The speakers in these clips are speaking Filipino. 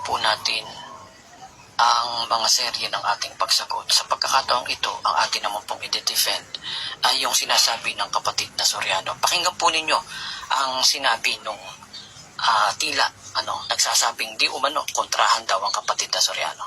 po natin ang mga serye ng ating pagsagot. Sa pagkakataong ito, ang atin naman pong i-defend ay yung sinasabi ng kapatid na Soriano. Pakinggan po ninyo ang sinabi nung tila nagsasabing di umano kontrahan daw ang kapatid na Soriano.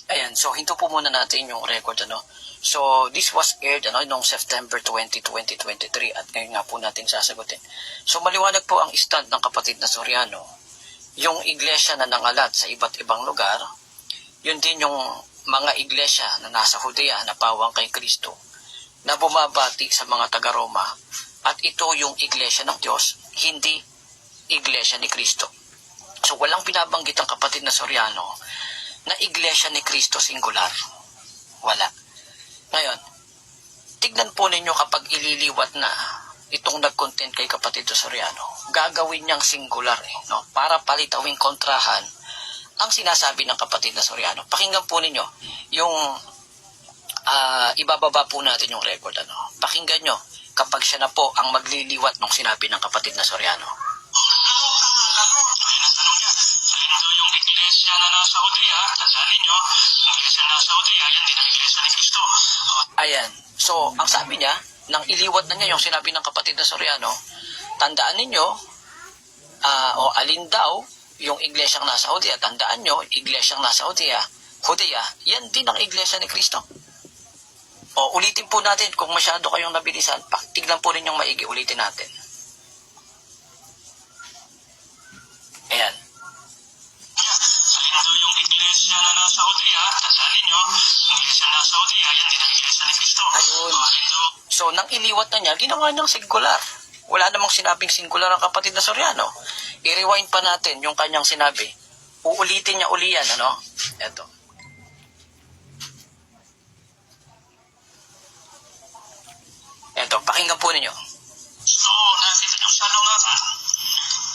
Ayan, so hinto po muna natin yung record So this was aired noong September 20, 2023 at ngayon nga po natin sasagutin. So maliwanag po ang stand ng kapatid na Soriano. Yung iglesia na nangalat sa iba't ibang lugar, yun din yung mga iglesia na nasa Judea na pawang kay Kristo na bumabati sa mga taga-Roma at ito yung iglesia ng Diyos, hindi iglesia ni Kristo. So walang binabanggit ang kapatid na Soriano na iglesia ni Kristo singular. Wala. Ngayon, tignan po ninyo kapag ililiwat na itong nag-content kay kapatid na Soriano, gagawin niyang singular para palitawing kontrahan ang sinasabi ng kapatid na Soriano. Pakinggan po ninyo yung ibababa po natin yung record. Pakinggan nyo kapag siya na po ang magliliwat ng sinabi ng kapatid na Soriano. Ayan. So, ang sabi niya, nang iliwat na niya yung sinabi ng kapatid na Soriano, tandaan ninyo, alin daw yung iglesyang nasa Judea, tandaan nyo, iglesyang nasa Judea, yan din ang iglesia ni Kristo. Ulitin po natin, kung masyado kayong nabilisan, tignan po rin yung maigi, ulitin natin. Ayan. Yung iglesia na nasa Judea, tandaan ninyo, iglesia na nasa Judea, yan din ang iglesia ni Kristo. Ayun. So, nang iliwat na niya, ginawa niyang singular. Wala namang sinabing singular ang kapatid na Soriano. I-rewind pa natin yung kanyang sinabi. Uulitin niya uli yan, Ito. Ito, pakinggan po ninyo. So, nakita yung salungakan.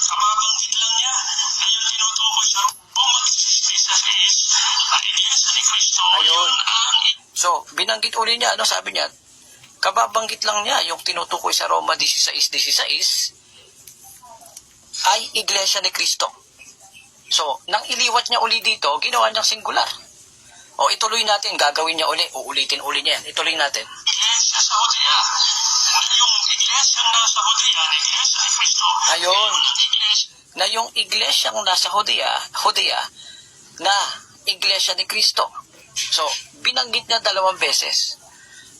Kababanggit lang niya na yung tinutukoy sa Roma 16:16 na iglesia ni Kristo. Ayun. So, binanggit uli niya, sabi niya, kababanggit lang niya yung tinutukoy sa Roma 16:16 ay iglesia ni Kristo. So, nang iliwat niya uli dito, ginawa niyang singular. Ituloy natin, gagawin niya uli, uulitin uli niya yan. Ituloy natin. Iglesia sa Judea. Yung iglesia nasa Judea, iglesia ni Kristo. Ayun. Na yung iglesyang nasa Judea, na iglesia ni Kristo. So, binanggit niya 2 beses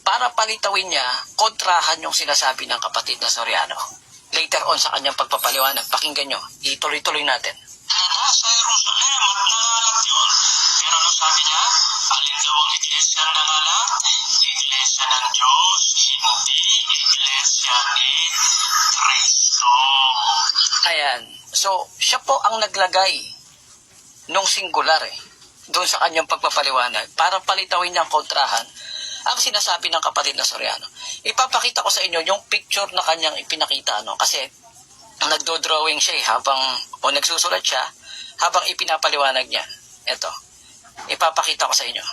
para palitawin niya, kontrahan yung sinasabi ng kapatid na Soriano. Later on sa kanyang pagpapaliwanag, pakinggan nyo, ituloy-tuloy natin. Nasa Jerusalem at nangalat yun. Pero sabi niya, alin daw ang iglesia nangalat? Iglesia ng Diyos, hindi iglesia ni Kristo. Ayan. So, siya po ang naglagay nung singular doon sa kanyang pagpapaliwanag para palitawin niyang kontrahan ang sinasabi ng kapatid na Soriano. Ipapakita ko sa inyo yung picture na kanyang ipinakita, kasi nagdo-drawing siya o nagsusulat siya habang ipinapaliwanag niya. Ito, ipapakita ko sa inyo.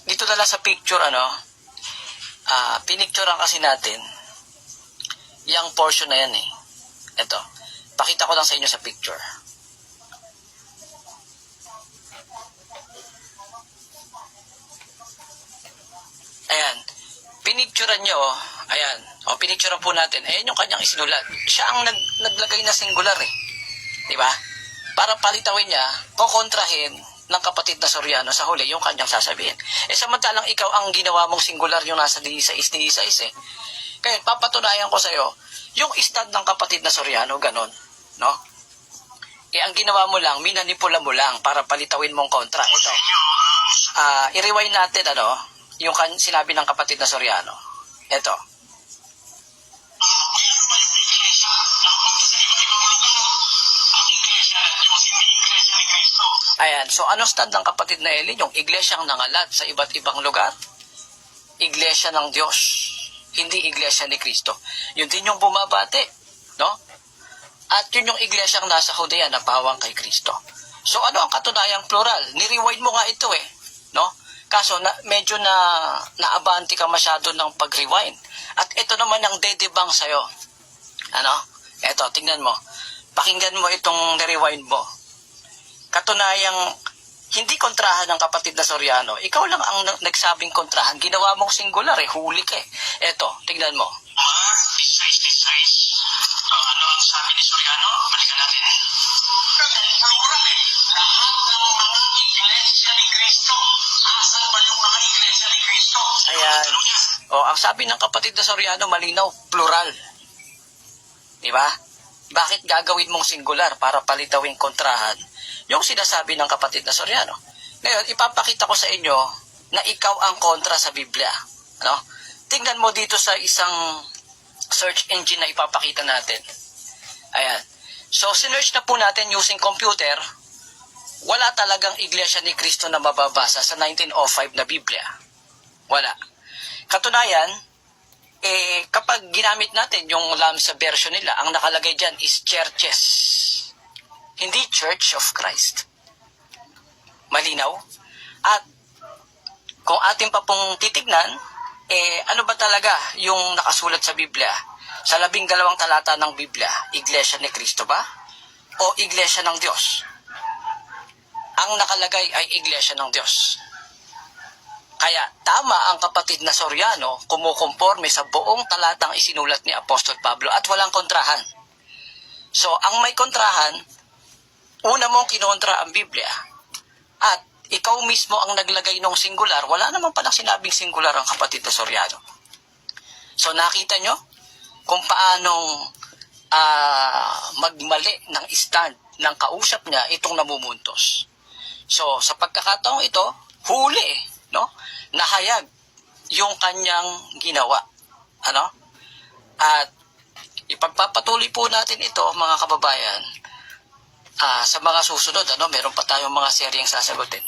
Dito na lang sa picture, pinicturean kasi natin yung portion na yan Ito. Pakita ko lang sa inyo sa picture. Ayan. Pinicturean nyo, ayan. O, pinicturean po natin. Ayan yung kanyang isinulat. Siya ang naglagay na singular eh. Di ba? Para palitawin niya, kukontrahin ng kapatid na Soriano sa huli yung kanyang sasabihin. Samantalang ikaw ang ginawa mong singular yung nasa 16 eh. Kaya papatunayan ko sa'yo, yung stand ng kapatid na Soriano, ganon. No? Ang ginawa mo lang, minanipula mo lang para palitawin mong kontra. Ito. I-rewind natin, yung sinabi ng kapatid na Soriano. Ito. Ayan, so ano stand ng kapatid na Eli? Yung iglesyang nangalat sa iba't ibang lugar? Iglesia ng Diyos, hindi iglesia ni Kristo. Yun din yung bumabati, no? At yun yung iglesyang nasa Judea na pawang kay Kristo. So ano ang katunayang plural? Ni-rewind mo nga ito eh, no? Kaso medyo naabante ka masyado ng pag-rewind. At ito naman ang dedebang sa'yo. Ano? Eto, tingnan mo. Pakinggan mo itong ni-rewind mo. Katunayang hindi kontrahan ng kapatid na Soriano. Ikaw lang ang nagsabing kontrahan. Ginawa mong singular eh. Huli ka eh. Eto, tingnan mo. Ano ang sabi ni Soriano? Balikan natin. Plural eh. Lahat ng mga iglesia ni Kristo. Asan ba yung mga iglesia ni Kristo? Ayan. Ang sabi ng kapatid na Soriano, malinaw, plural. Diba? Bakit gagawin mong singular para palitawing kontrahan yung sinasabi ng kapatid na Soriano? Ngayon, ipapakita ko sa inyo na ikaw ang kontra sa Biblia. Ano? Tingnan mo dito sa isang search engine na ipapakita natin. Ayan. So, sinearch na po natin using computer. Wala talagang iglesia ni Kristo na mababasa sa 1905 na Biblia. Wala. Katunayan, kapag ginamit natin yung Lamsa version nila, ang nakalagay dyan is churches. Hindi Church of Christ. Malinaw? At kung atin pa pong titignan, ano ba talaga yung nakasulat sa Biblia? Sa 12 talata ng Biblia, Iglesia ni Kristo ba? O Iglesia ng Diyos? Ang nakalagay ay Iglesia ng Diyos. Kaya tama ang kapatid na Soriano, kumukonforme sa buong talatang isinulat ni Apostol Pablo at walang kontrahan. So, ang may kontrahan, una mong kinontra ang Biblia at ikaw mismo ang naglagay ng singular, wala naman palang sinabing singular ang kapatid na Soriano. So, nakita nyo kung paanong magmali ng stand ng kausap niya itong namumuntos. So, sa pagkakataong ito, huli, no? Nahayag yung kanyang ginawa. Ano? At ipagpapatuloy po natin ito, mga kababayan, sa mga susunod, meron pa tayong mga seryeng sasagutin.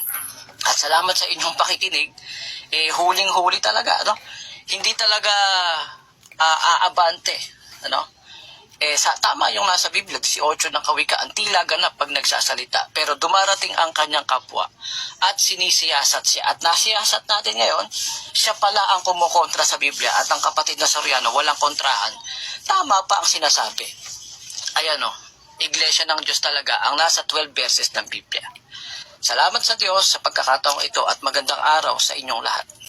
At salamat sa inyong pakikinig. Huling-huli talaga, Hindi talaga aabante, tama yung nasa Biblia, 18 ng Kawikaan, tila ganap pag nagsasalita, pero dumarating ang kanyang kapwa at sinisiyasat siya. At nasiyasat natin ngayon, siya pala ang kumukontra sa Biblia at ang kapatid na Soriano, walang kontrahan. Tama pa ang sinasabi. Ayan Iglesia ng Diyos talaga ang nasa 12 verses ng Biblia. Salamat sa Diyos sa pagkakataong ito at magandang araw sa inyong lahat.